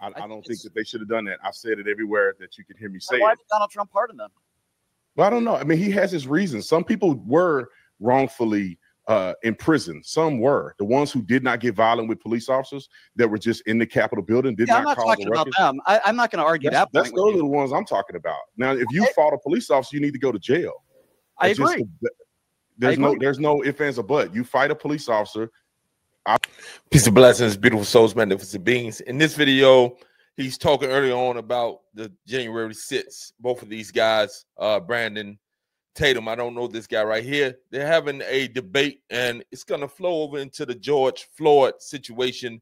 I don't think that they should have done that. I've said it everywhere that you can hear me say why it. did Donald Trump pardon them? Well, I don't know. I mean, he has his reasons. Some people were wrongfully in prison. Some were. The ones who did not get violent with police officers that were just in the Capitol building did not cause a ruckus. Them. I'm not going to argue that point. Those are the ones I'm talking about. Now, if you fought a police officer, you need to go to jail. I agree. There's no ifs, ands, or buts. You fight a police officer. Peace and blessings, beautiful souls, magnificent beings. In this video, he's talking earlier on about the January 6th. Both of these guys, Brandon Tatum, I don't know this guy right here. They're having a debate, and it's going to flow over into the George Floyd situation.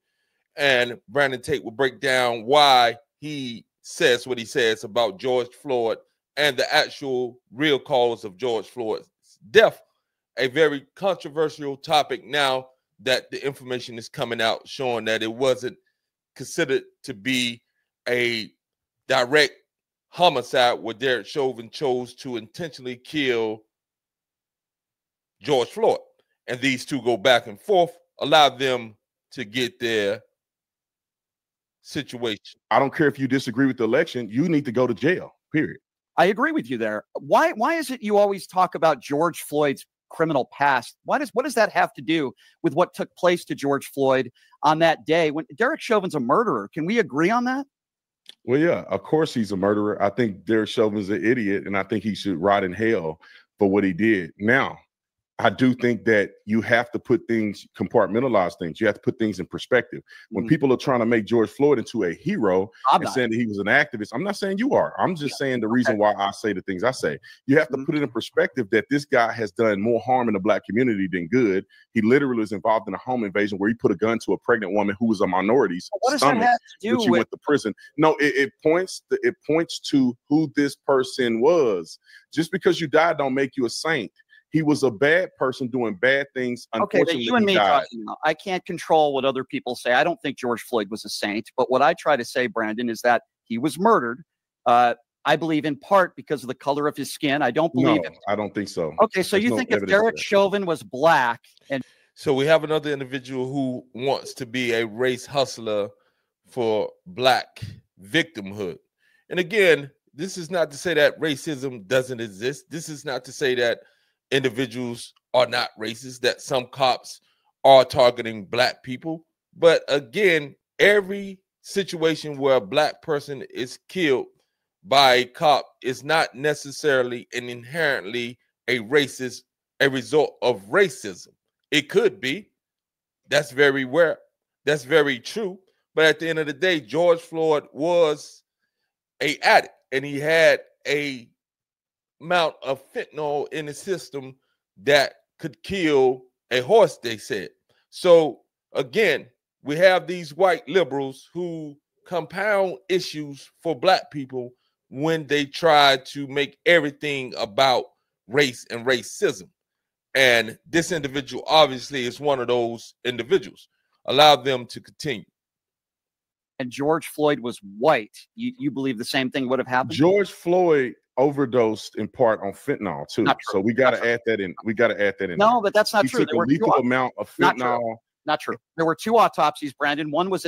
And Brandon Tate will break down why he says what he says about George Floyd and the actual real cause of George Floyd's death. A very controversial topic now that the information is coming out showing that it wasn't considered to be a direct homicide where Derek Chauvin chose to intentionally kill George Floyd. And these two go back and forth, allow them to get their situation. I don't care if you disagree with the election, you need to go to jail, period. I agree with you there. Why is it you always talk about George Floyd's criminal past? What does that have to do with what took place to George Floyd on that day when Derek Chauvin's a murderer? Can we agree on that? Well, yeah, of course he's a murderer. I think Derek Chauvin's an idiot, and I think he should rot in hell for what he did. Now, I do think that you have to put things, compartmentalize things. You have to put things in perspective. When people are trying to make George Floyd into a hero and saying that he was an activist, I'm not saying you are. I'm just saying the reason why I say the things I say. You have to put it in perspective that this guy has done more harm in the black community than good. He literally was involved in a home invasion where he put a gun to a pregnant woman who was a minority's stomach, which he went to prison. No, it points to who this person was. Just because you died don't make you a saint. He was a bad person doing bad things. Okay, you and me talking now. I can't control what other people say. I don't think George Floyd was a saint, but what I try to say, Brandon, is that he was murdered. I believe in part because of the color of his skin. I don't believe it. I don't think so. Okay, so you think if Derek Chauvin was black and so we have another individual who wants to be a race hustler for black victimhood. And again, this is not to say that racism doesn't exist. This is not to say that individuals are not racist, that some cops are targeting black people. But again, every situation where a black person is killed by a cop is not necessarily and inherently a result of racism. It could be. That's very rare. That's very true. But at the end of the day, George Floyd was an addict, and he had a amount of fentanyl in the system that could kill a horse, they said. So again, we have these white liberals who compound issues for black people when they try to make everything about race and racism. And this individual obviously is one of those individuals. Allow them to continue. And George Floyd was white. You believe the same thing would have happened? George Floyd overdosed in part on fentanyl too. So we got to add that in. We got to add that in. No, but that's not true. There were a lethal amount of fentanyl. Not true. There were two autopsies, Brandon. One was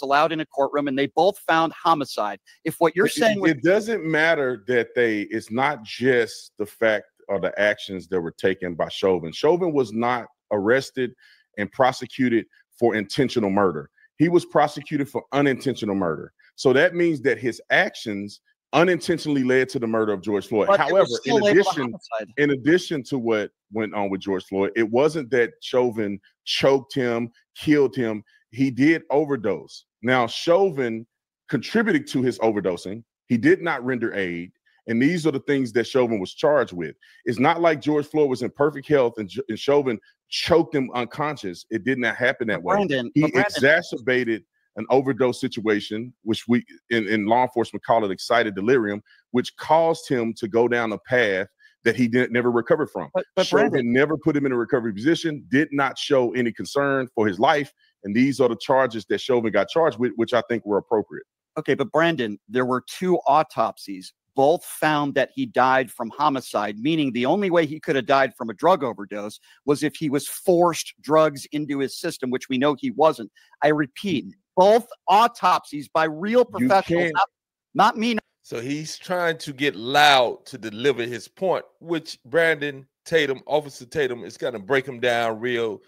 allowed in a courtroom, and they both found homicide. If what you're saying, it doesn't matter that it's not just the fact or the actions that were taken by Chauvin. Chauvin was not arrested and prosecuted for intentional murder. He was prosecuted for unintentional murder. So that means that his actions unintentionally led to the murder of George Floyd. But however, in addition to what went on with George Floyd, it wasn't that Chauvin choked him, killed him. He did overdose. Now, Chauvin contributed to his overdosing. He did not render aid. And these are the things that Chauvin was charged with. It's not like George Floyd was in perfect health and Chauvin choked him unconscious. It did not happen that way. He exacerbated an overdose situation, which we in law enforcement call it excited delirium, which caused him to go down a path that he never recovered from. But Chauvin never put him in a recovery position, did not show any concern for his life. And these are the charges that Chauvin got charged with, which I think were appropriate. Okay, but Brandon, there were two autopsies. Both found that he died from homicide, meaning the only way he could have died from a drug overdose was if he was forced drugs into his system, which we know he wasn't. I repeat, both autopsies by real professionals, not me. So he's trying to get loud to deliver his point, which Brandon Tatum, Officer Tatum, is going to break him down real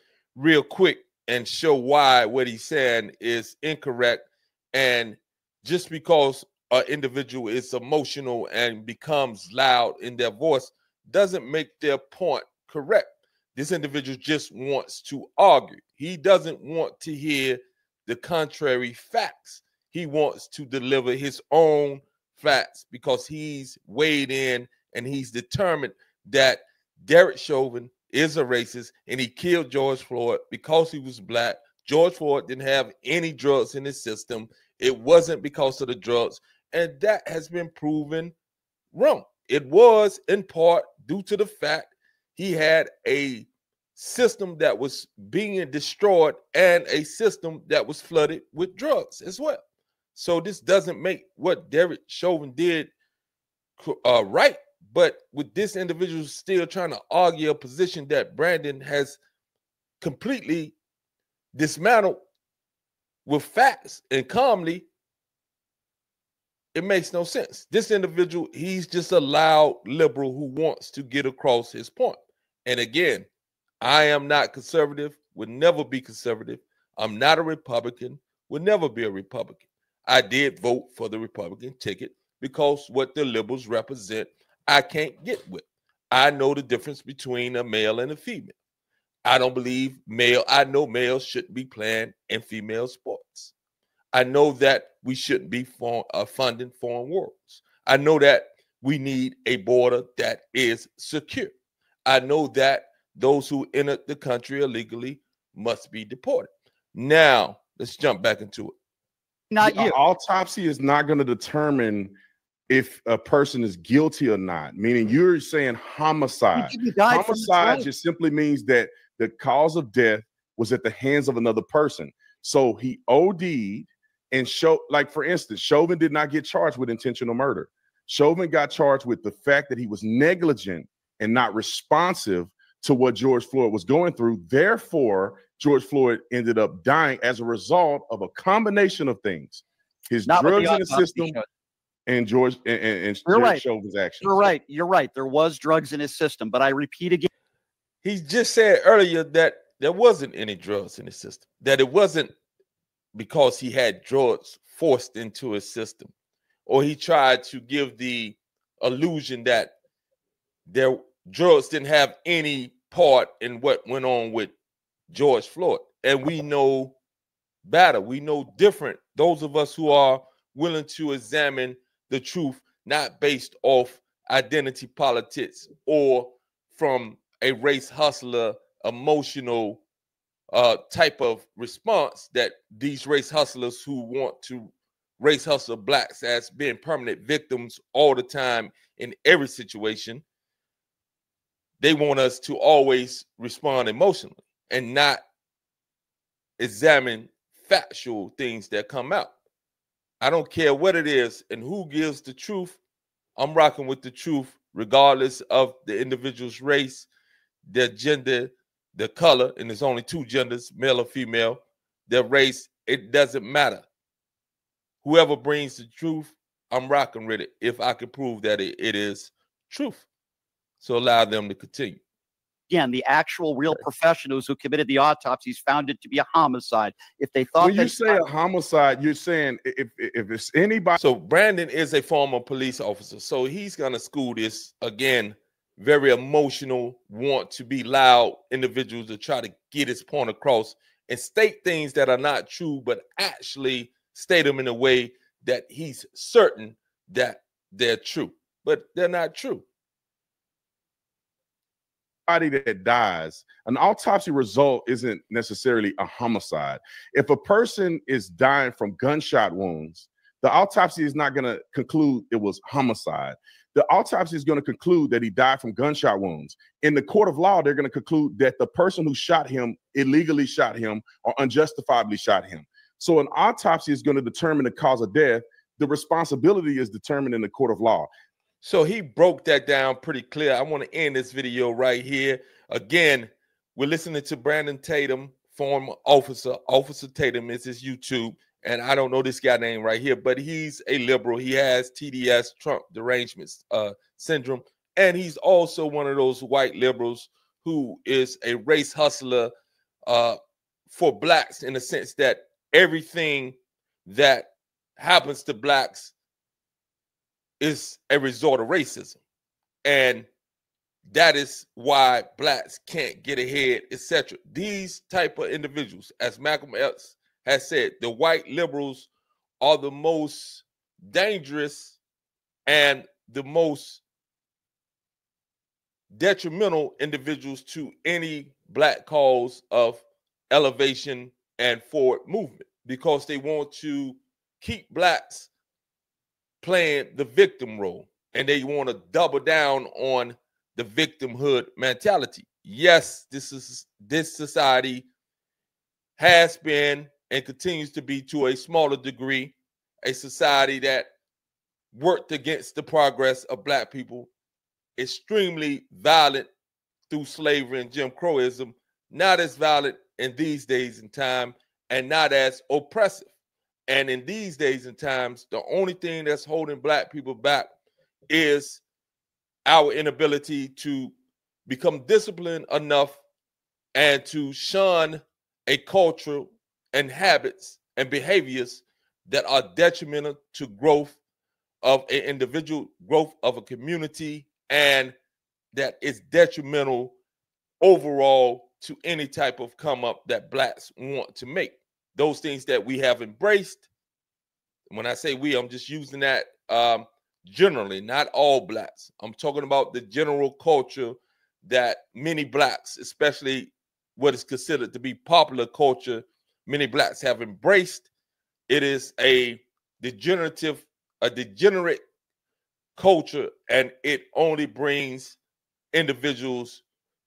quick and show why what he's saying is incorrect. And just because an individual is emotional and becomes loud in their voice doesn't make their point correct. This individual just wants to argue. He doesn't want to hear the contrary facts. He wants to deliver his own facts because he's weighed in and he's determined that Derek Chauvin is a racist and he killed George Floyd because he was black. George Floyd didn't have any drugs in his system. It wasn't because of the drugs, and that has been proven wrong. It was in part due to the fact he had a system that was being destroyed and a system that was flooded with drugs as well. So this doesn't make what Derek Chauvin did right, but with this individual still trying to argue a position that Brandon has completely dismantled with facts and calmly, it makes no sense. This individual, he's just a loud liberal who wants to get across his point. And again, I am not conservative, would never be conservative. I'm not a Republican, would never be a Republican. I did vote for the Republican ticket because what the liberals represent, I can't get with. I know the difference between a male and a female. I don't believe I know males shouldn't be playing in female sports. I know that we shouldn't be funding foreign wars. I know that we need a border that is secure. I know that those who enter the country illegally must be deported. Now, let's jump back into it. Not you. Autopsy is not going to determine if a person is guilty or not, meaning you're saying homicide. Homicide just simply means that the cause of death was at the hands of another person. So he OD'd and like for instance, Chauvin did not get charged with intentional murder. Chauvin got charged with the fact that he was negligent and not responsive to what George Floyd was going through. Therefore, George Floyd ended up dying as a result of a combination of things. His drugs in the system and George Chauvin's actions. You're right. You're right. There was drugs in his system, but I repeat again. He just said earlier that there wasn't any drugs in his system, that it wasn't because he had drugs forced into his system, or he tried to give the illusion that their drugs didn't have any part in what went on with George Floyd. And we know better. We know different. Those of us who are willing to examine the truth, not based off identity politics or from a race hustler emotional type of response that these race hustlers who want to race hustle blacks as being permanent victims all the time in every situation. They want us to always respond emotionally and not examine factual things that come out. I don't care what it is and who gives the truth. I'm rocking with the truth regardless of the individual's race, their gender, their color, and there's only two genders, male or female, their race, it doesn't matter. Whoever brings the truth, I'm rocking with it if I can prove that it is truth. So allow them to continue. Again, the actual real professionals who committed the autopsies found it to be a homicide. If they thought when you say a homicide, you're saying if it's anybody. So Brandon is a former police officer, so he's gonna school this again. Very emotional, want to be loud individuals to try to get his point across and state things that are not true, but actually state them in a way that he's certain that they're true, but they're not true. That dies, an autopsy result isn't necessarily a homicide. If a person is dying from gunshot wounds, the autopsy is not going to conclude it was homicide. The autopsy is going to conclude that he died from gunshot wounds. In the court of law, they're going to conclude that the person who shot him illegally shot him or unjustifiably shot him. So an autopsy is going to determine the cause of death. The responsibility is determined in the court of law. So he broke that down pretty clear. I want to end this video right here. Again, we're listening to Brandon Tatum, former officer. Officer Tatum is his YouTube. and I don't know this guy name right here, but he's a liberal. He has TDS, Trump derangements syndrome, and he's also one of those white liberals who is a race hustler for blacks, in the sense that everything that happens to blacks is a result of racism, and that is why blacks can't get ahead, etc. These type of individuals, as Malcolm X has said, the white liberals are the most dangerous and the most detrimental individuals to any black cause of elevation and forward movement, because they want to keep blacks playing the victim role, and they want to double down on the victimhood mentality. Yes, this society has been and continues to be, to a smaller degree, a society that worked against the progress of black people, extremely violent through slavery and Jim Crowism, not as violent in these days and time, and not as oppressive. And in these days and times, the only thing that's holding black people back is our inability to become disciplined enough and to shun a culture and habits and behaviors that are detrimental to growth of an individual, growth of a community, and that is detrimental overall to any type of come up that blacks want to make. Those things that we have embraced. When I say we, I'm just using that generally, not all blacks. I'm talking about the general culture that many blacks, especially what is considered to be popular culture, many blacks have embraced. It is a degenerate culture, and it only brings individuals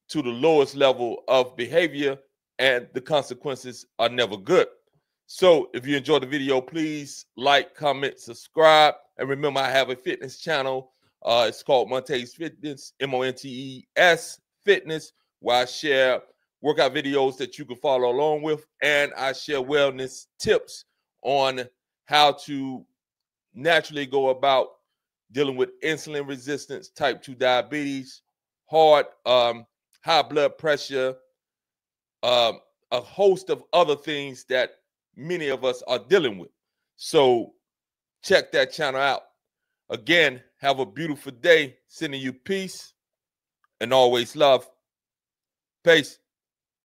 to the lowest level of behavior, and the consequences are never good. So if you enjoyed the video, please like, comment, subscribe. And remember, I have a fitness channel. It's called Monte's Fitness, MONTES Fitness, where I share workout videos that you can follow along with. And I share wellness tips on how to naturally go about dealing with insulin resistance, type 2 diabetes, heart, high blood pressure, a host of other things that many of us are dealing with. So check that channel out. Again, have a beautiful day. Sending you peace and always love. Peace.